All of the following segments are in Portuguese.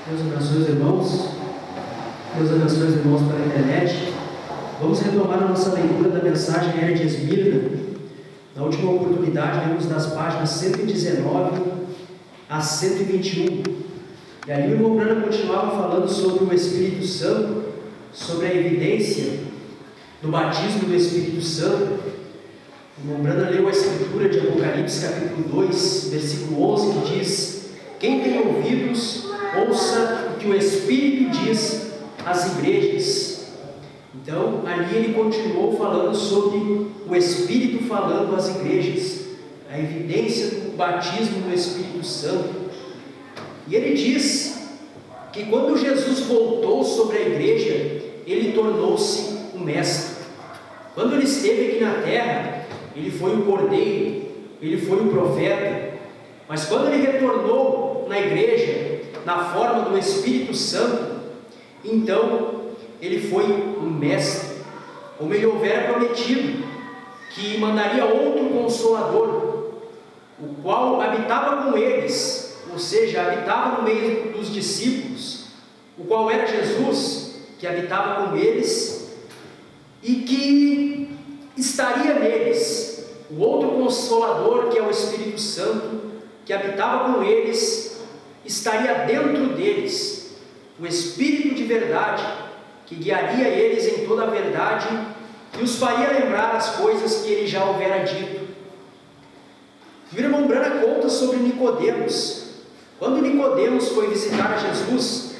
Deus abençoe os irmãos. Deus abençoe os irmãos pela internet. Vamos retomar a nossa leitura da mensagem Era de Esmirna. Na última oportunidade, lemos das páginas 119 a 121. E ali o irmão Brana continuava falando sobre o Espírito Santo, sobre a evidência do batismo do Espírito Santo. O irmão Brana leu a escritura de Apocalipse capítulo 2, versículo 11, que diz: quem tem ouvidos, ouça o que o Espírito diz às igrejas. Então, ali ele continuou falando sobre o Espírito falando às igrejas, a evidência do batismo do Espírito Santo. E ele diz que quando Jesus voltou sobre a igreja, ele tornou-se um mestre. Quando ele esteve aqui na terra, ele foi o cordeiro, ele foi o profeta. Mas quando ele retornou na igreja, na forma do Espírito Santo, então ele foi um mestre, como ele houvera prometido, que mandaria outro Consolador, o qual habitava com eles, ou seja, habitava no meio dos discípulos, o qual era Jesus, que habitava com eles, e que estaria neles, o outro Consolador, que é o Espírito Santo, que habitava com eles, estaria dentro deles, o Espírito de verdade, que guiaria eles em toda a verdade e os faria lembrar as coisas que ele já houvera dito. O irmão Brana conta sobre Nicodemos. Quando Nicodemos foi visitar a Jesus,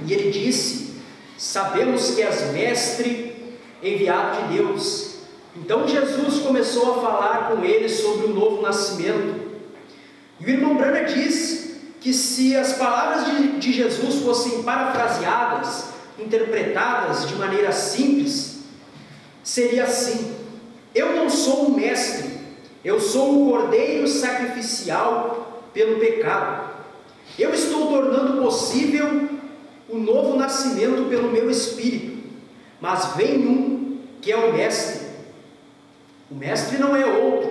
e ele disse: sabemos que és mestre enviado de Deus. Então Jesus começou a falar com ele sobre o novo nascimento. E o irmão Brana diz que se as palavras de Jesus fossem parafraseadas, interpretadas de maneira simples, seria assim: eu não sou um mestre, eu sou um cordeiro sacrificial pelo pecado. Eu estou tornando possível o novo nascimento pelo meu Espírito, mas vem um que é o mestre. O mestre não é outro,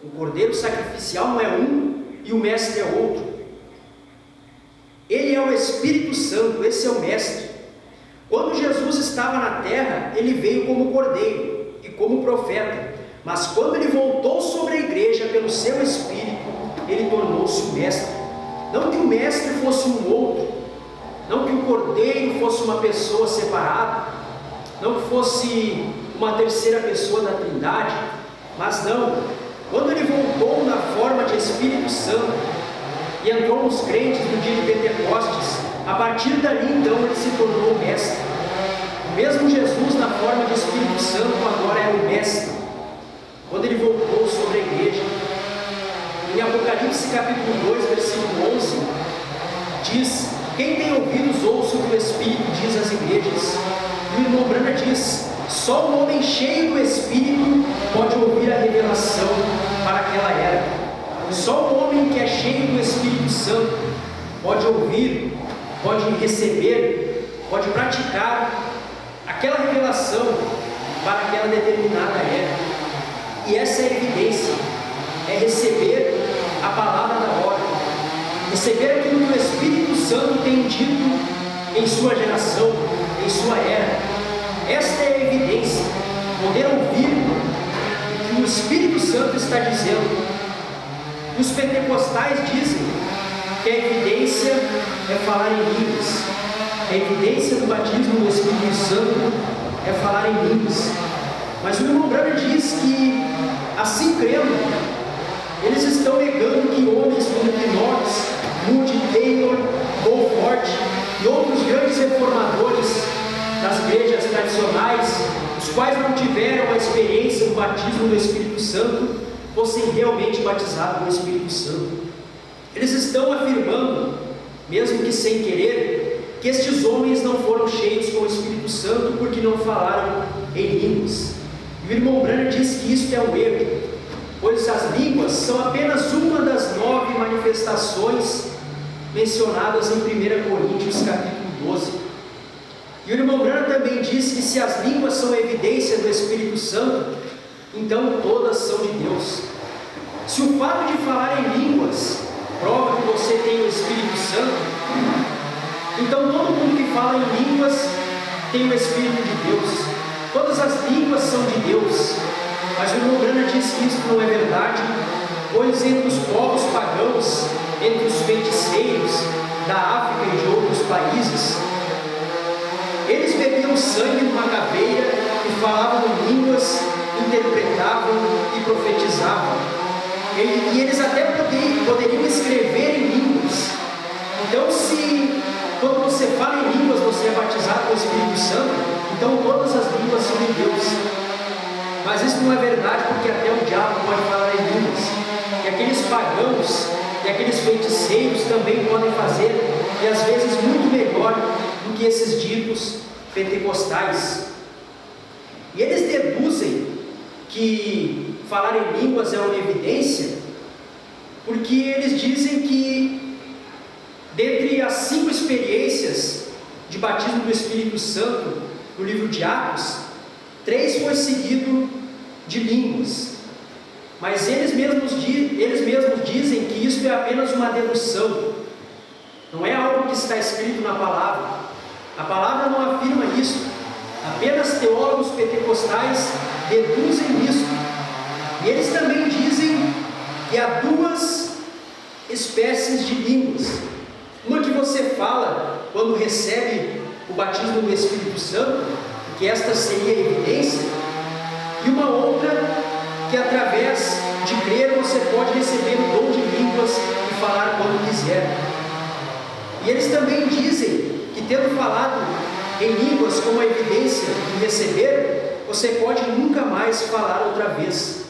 o cordeiro sacrificial não é um e o mestre é outro. Ele é o Espírito Santo, esse é o mestre. Quando Jesus estava na terra, ele veio como cordeiro e como profeta, mas quando ele voltou sobre a igreja pelo seu Espírito, ele tornou-se o mestre. Não que o mestre fosse um outro, não que o cordeiro fosse uma pessoa separada, não que fosse uma terceira pessoa da Trindade, mas não, quando ele voltou na forma de Espírito Santo e entrou nos crentes no dia de Pentecostes, a partir dali então ele se tornou o mestre. O mesmo Jesus na forma de Espírito Santo agora é o mestre. Quando ele voltou sobre a igreja, em Apocalipse capítulo 2, versículo 11, diz: quem tem ouvidos ouça o que o Espírito diz às igrejas. E o irmão Brana diz: só um homem cheio do Espírito pode ouvir a revelação para aquela era. Só um homem que é cheio do Espírito Santo pode ouvir, pode receber, pode praticar aquela revelação para aquela determinada era. E essa é a evidência, é receber a palavra da ordem, receber aquilo que o Espírito Santo tem dito em sua geração, em sua era. Esta é a evidência, poder ouvir o que o Espírito Santo está dizendo. Os pentecostais dizem que a evidência é falar em línguas, a evidência do batismo do Espírito Santo é falar em línguas. Mas o irmão Brana diz que, assim crendo, eles estão negando que homens como Knox, Moody, Taylor, Beaufort e outros grandes reformadores das igrejas tradicionais, os quais não tiveram a experiência do batismo do Espírito Santo, fossem realmente batizados com o Espírito Santo. Eles estão afirmando, mesmo que sem querer, que estes homens não foram cheios com o Espírito Santo porque não falaram em línguas. E o irmão Brana diz que isso é um erro, pois as línguas são apenas uma das 9 manifestações mencionadas em 1 Coríntios capítulo 12. E o irmão Brana também diz que se as línguas são evidência do Espírito Santo, então todas são de Deus. Se o fato de falar em línguas prova que você tem o Espírito Santo, Então todo mundo que fala em línguas tem o Espírito de Deus. Todas as línguas são de Deus. Mas o irmão Branham diz que isso não é verdade, pois entre os povos pagãos, entre os feiticeiros da África e de outros países, eles bebiam sangue numa caveira e falavam em línguas, interpretavam e profetizavam. E eles até poderiam escrever em línguas. Então, quando você fala em línguas, você é batizado com o Espírito Santo, então todas as línguas são de Deus. Mas isso não é verdade, porque até o diabo pode falar em línguas. E aqueles pagãos e aqueles feiticeiros também podem fazer, e às vezes muito melhor do que esses ditos pentecostais. E eles deduzem que falar em línguas é uma evidência, porque eles dizem que dentre as 5 experiências de batismo do Espírito Santo no livro de Atos, 3 foi seguido de línguas. Mas eles mesmos dizem que isso é apenas uma dedução, não é algo que está escrito na palavra. A palavra não afirma isso. Apenas teólogos pentecostais deduzem isso. E eles também dizem que há 2 espécies de línguas. Uma que você fala quando recebe o batismo do Espírito Santo, que esta seria a evidência, e uma outra que através de crer você pode receber o dom de línguas e falar quando quiser. E eles também dizem que, tendo falado em línguas como a evidência de receber, você pode nunca mais falar outra vez.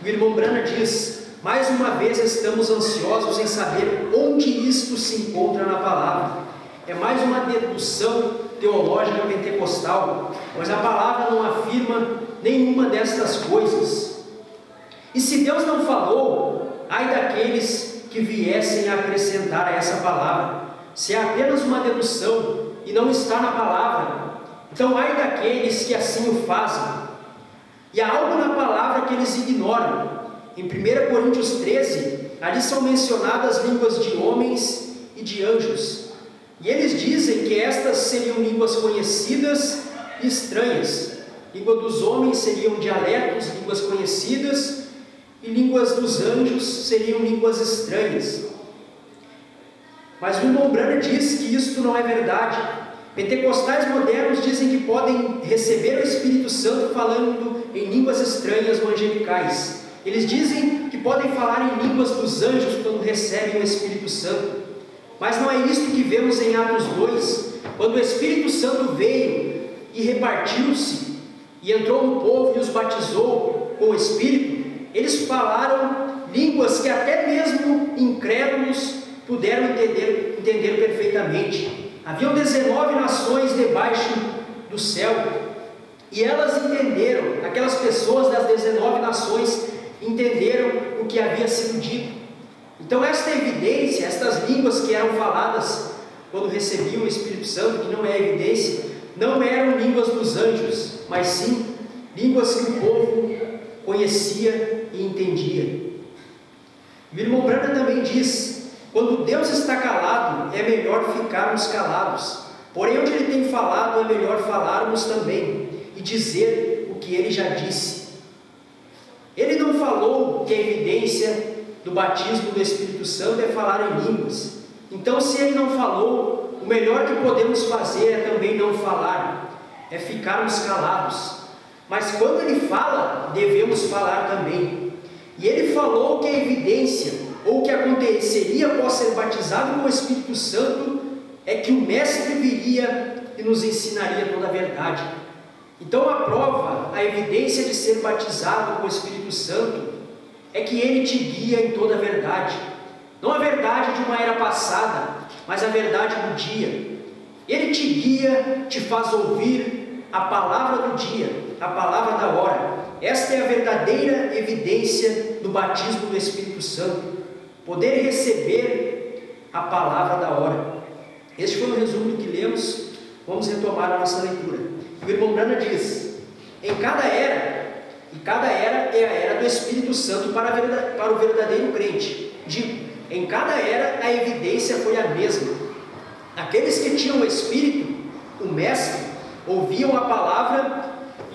O irmão Branham diz: mais uma vez estamos ansiosos em saber onde isto se encontra na palavra. É mais uma dedução teológica pentecostal, mas a palavra não afirma nenhuma destas coisas. E se Deus não falou, ai daqueles que viessem a acrescentar a essa palavra. Se é apenas uma dedução e não está na palavra, então ai daqueles que assim o fazem. E há algo na palavra que eles ignoram. Em 1 Coríntios 13, ali são mencionadas línguas de homens e de anjos. E eles dizem que estas seriam línguas conhecidas e estranhas. Língua dos homens seriam dialetos, línguas conhecidas, e línguas dos anjos seriam línguas estranhas. Mas o irmão Branham diz que isto não é verdade. Pentecostais modernos dizem que podem receber o Espírito Santo falando em línguas estranhas ou angelicais. Eles dizem que podem falar em línguas dos anjos quando recebem o Espírito Santo. Mas não é isto que vemos em Atos 2, quando o Espírito Santo veio e repartiu-se, e entrou no povo e os batizou com o Espírito. Eles falaram línguas que até mesmo incrédulos puderam entender perfeitamente. Haviam 19 nações debaixo do céu, e elas entenderam, aquelas pessoas das 19 nações entenderam o que havia sido dito. Então esta evidência, estas línguas que eram faladas quando recebiam o Espírito Santo, que não é evidência, não eram línguas dos anjos, mas sim línguas que o povo conhecia e entendia. O irmão Branham também diz: quando Deus está calado, é melhor ficarmos calados. Porém, onde Ele tem falado, é melhor falarmos também e dizer o que Ele já disse. Ele não falou que a evidência do batismo do Espírito Santo é falar em línguas. Então, se Ele não falou, o melhor que podemos fazer é também não falar, é ficarmos calados. Mas quando Ele fala, devemos falar também. E Ele falou que a evidência, ou o que aconteceria após ser batizado com o Espírito Santo, é que o Mestre viria e nos ensinaria toda a verdade. Então a prova, a evidência de ser batizado com o Espírito Santo, é que Ele te guia em toda a verdade. Não a verdade de uma era passada, mas a verdade do dia. Ele te guia, te faz ouvir a palavra do dia, a palavra da hora. Esta é a verdadeira evidência do batismo do Espírito Santo. Poder receber a palavra da hora. Este foi o resumo do que lemos. Vamos retomar a nossa leitura. O irmão Branham diz: em cada era, e cada era é a era do Espírito Santo para o verdadeiro crente. Digo, em cada era a evidência foi a mesma. Aqueles que tinham o Espírito, o Mestre, ouviam a palavra,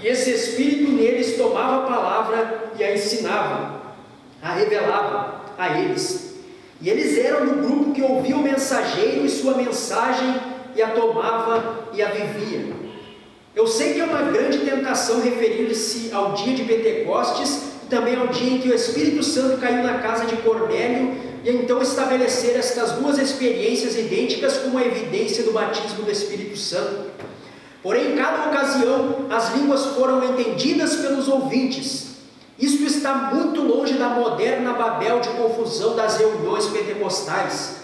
e esse Espírito neles tomava a palavra e a ensinava, a revelava a eles. E eles eram do grupo que ouvia o mensageiro e sua mensagem, e a tomava e a vivia. Eu sei que é uma grande tentação referir-se ao dia de Pentecostes, e também ao dia em que o Espírito Santo caiu na casa de Cornélio, e então estabelecer estas duas experiências idênticas como a evidência do batismo do Espírito Santo. Porém, em cada ocasião, as línguas foram entendidas pelos ouvintes. Isto está muito longe da moderna Babel de confusão das reuniões pentecostais.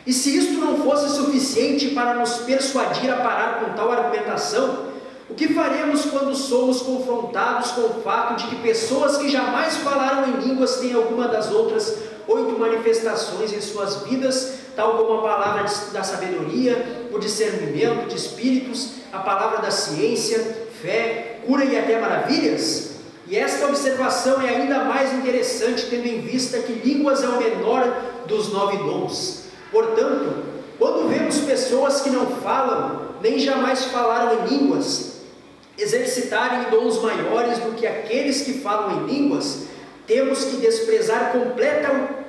E se isto não fosse suficiente para nos persuadir a parar com tal argumentação, o que faremos quando somos confrontados com o fato de que pessoas que jamais falaram em línguas têm alguma das outras 8 manifestações em suas vidas, tal como a palavra da sabedoria, o discernimento de espíritos, a palavra da ciência, fé, cura e até maravilhas? E esta observação é ainda mais interessante tendo em vista que línguas é o menor dos 9 dons. Portanto, quando vemos pessoas que não falam, nem jamais falaram em línguas, exercitarem dons maiores do que aqueles que falam em línguas, temos que desprezar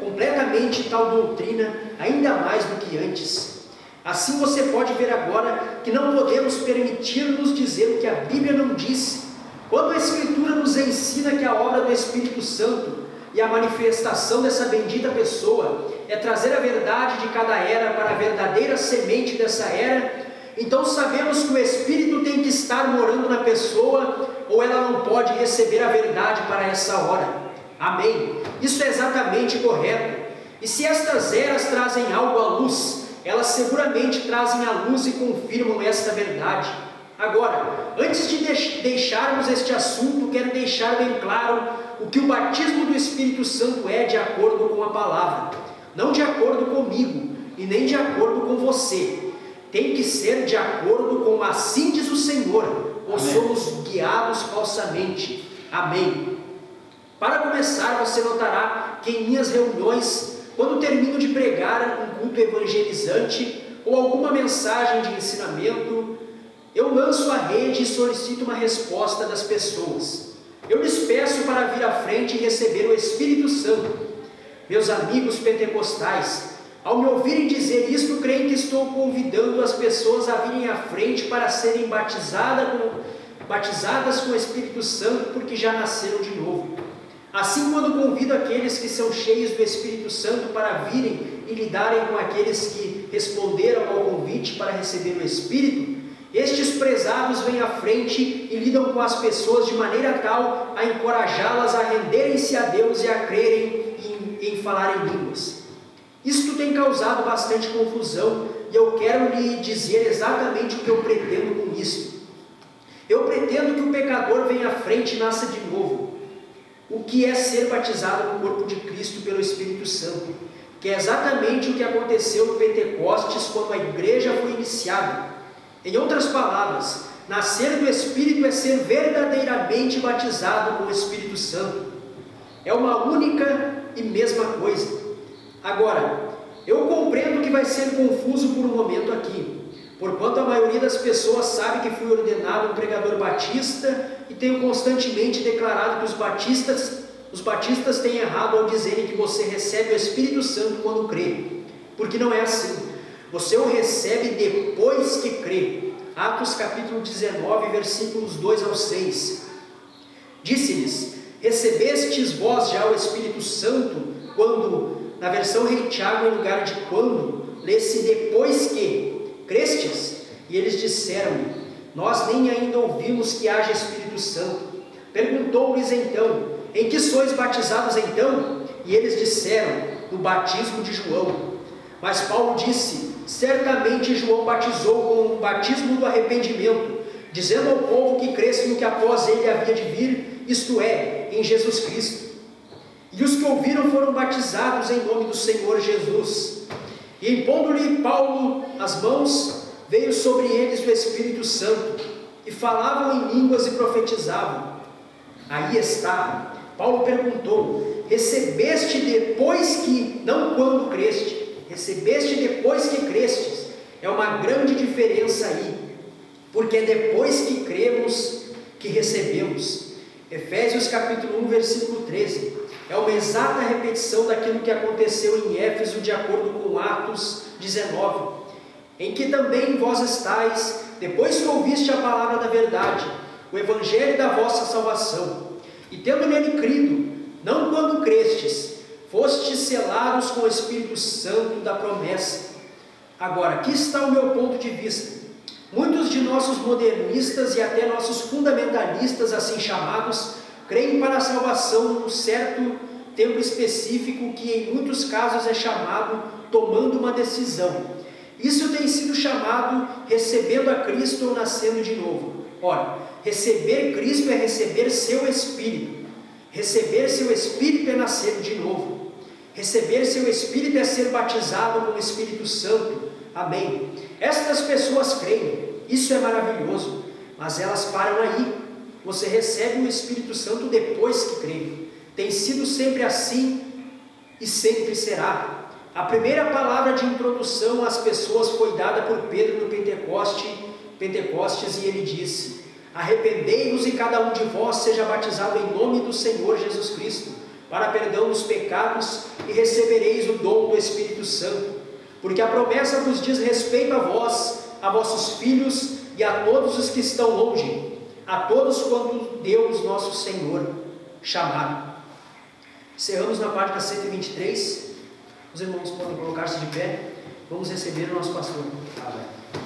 completamente tal doutrina, ainda mais do que antes. Assim você pode ver agora que não podemos permitir-nos dizer o que a Bíblia não disse, quando a Escritura nos ensina que a obra do Espírito Santo e a manifestação dessa bendita pessoa é trazer a verdade de cada era para a verdadeira semente dessa era. Então sabemos que o Espírito tem que estar morando na pessoa, ou ela não pode receber a verdade para essa hora. Amém? Isso é exatamente correto. E se estas eras trazem algo à luz, elas seguramente trazem à luz e confirmam esta verdade. Agora, antes de deixarmos este assunto, quero deixar bem claro o que o batismo do Espírito Santo é de acordo com a palavra. Não de acordo comigo e nem de acordo com você. Tem que ser de acordo com assim diz o Senhor, ou somos guiados falsamente. Amém. Para começar, você notará que em minhas reuniões, quando termino de pregar um culto evangelizante ou alguma mensagem de ensinamento, eu lanço a rede e solicito uma resposta das pessoas. Eu lhes peço para vir à frente e receber o Espírito Santo. Meus amigos pentecostais, ao me ouvirem dizer isto, creem que estou convidando as pessoas a virem à frente para serem batizadas com o Espírito Santo, porque já nasceram de novo. Assim, quando convido aqueles que são cheios do Espírito Santo para virem e lidarem com aqueles que responderam ao convite para receber o Espírito, estes prezados vêm à frente e lidam com as pessoas de maneira tal a encorajá-las a renderem-se a Deus e a crerem em falar em línguas. Isto tem causado bastante confusão e eu quero lhe dizer exatamente o que eu pretendo com isto. Eu pretendo que o pecador venha à frente e nasça de novo. O que é ser batizado no corpo de Cristo pelo Espírito Santo, que é exatamente o que aconteceu no Pentecostes quando a igreja foi iniciada. Em outras palavras, nascer do Espírito é ser verdadeiramente batizado com o Espírito Santo. É uma única e mesma coisa. Agora, eu compreendo que vai ser confuso por um momento aqui, porquanto a maioria das pessoas sabe que fui ordenado um pregador batista e tenho constantemente declarado que os batistas têm errado ao dizerem que você recebe o Espírito Santo quando crê, porque não é assim. Você o recebe depois que crê. Atos capítulo 19, versículos 2 ao 6. Disse-lhes: recebestes vós já o Espírito Santo quando, na versão Rei Tiago, em lugar de quando, lê-se depois que crestes? E eles disseram: nós nem ainda ouvimos que haja Espírito Santo. Perguntou-lhes então: em que sois batizados então? E eles disseram: no batismo de João. Mas Paulo disse: certamente João batizou com o batismo do arrependimento, dizendo ao povo que cresce no que após ele havia de vir, isto é, em Jesus Cristo. E os que ouviram foram batizados em nome do Senhor Jesus. E impondo-lhe Paulo as mãos, veio sobre eles o Espírito Santo, e falavam em línguas e profetizavam. Aí está. Paulo perguntou: recebeste depois que, não quando creste, recebeste depois que crestes. É uma grande diferença aí, porque é depois que cremos que recebemos. Efésios capítulo 1, versículo 13. É uma exata repetição daquilo que aconteceu em Éfeso, de acordo com Atos 19, em que também vós estáis, depois que ouviste a palavra da verdade, o evangelho da vossa salvação, e tendo nele crido, não quando crestes, fostes selados com o Espírito Santo da promessa. Agora, aqui está o meu ponto de vista. Muitos de nossos modernistas e até nossos fundamentalistas, assim chamados, creem para a salvação num certo tempo específico, que em muitos casos é chamado tomando uma decisão. Isso tem sido chamado recebendo a Cristo ou nascendo de novo. Ora, receber Cristo é receber seu Espírito. Receber seu Espírito é nascer de novo. Receber seu Espírito é ser batizado com o Espírito Santo. Amém. Estas pessoas creem, isso é maravilhoso, mas elas param aí. Você recebe o Espírito Santo depois que crê. Tem sido sempre assim e sempre será. A primeira palavra de introdução às pessoas foi dada por Pedro no Pentecostes, e ele disse: arrependei-vos e cada um de vós seja batizado em nome do Senhor Jesus Cristo, para perdão dos pecados, e recebereis o dom do Espírito Santo. Porque a promessa vos diz respeito a vós, a vossos filhos e a todos os que estão longe, a todos quanto Deus nosso Senhor chamar. Encerramos na página 123. Os irmãos podem colocar-se de pé. Vamos receber o nosso pastor. Amém.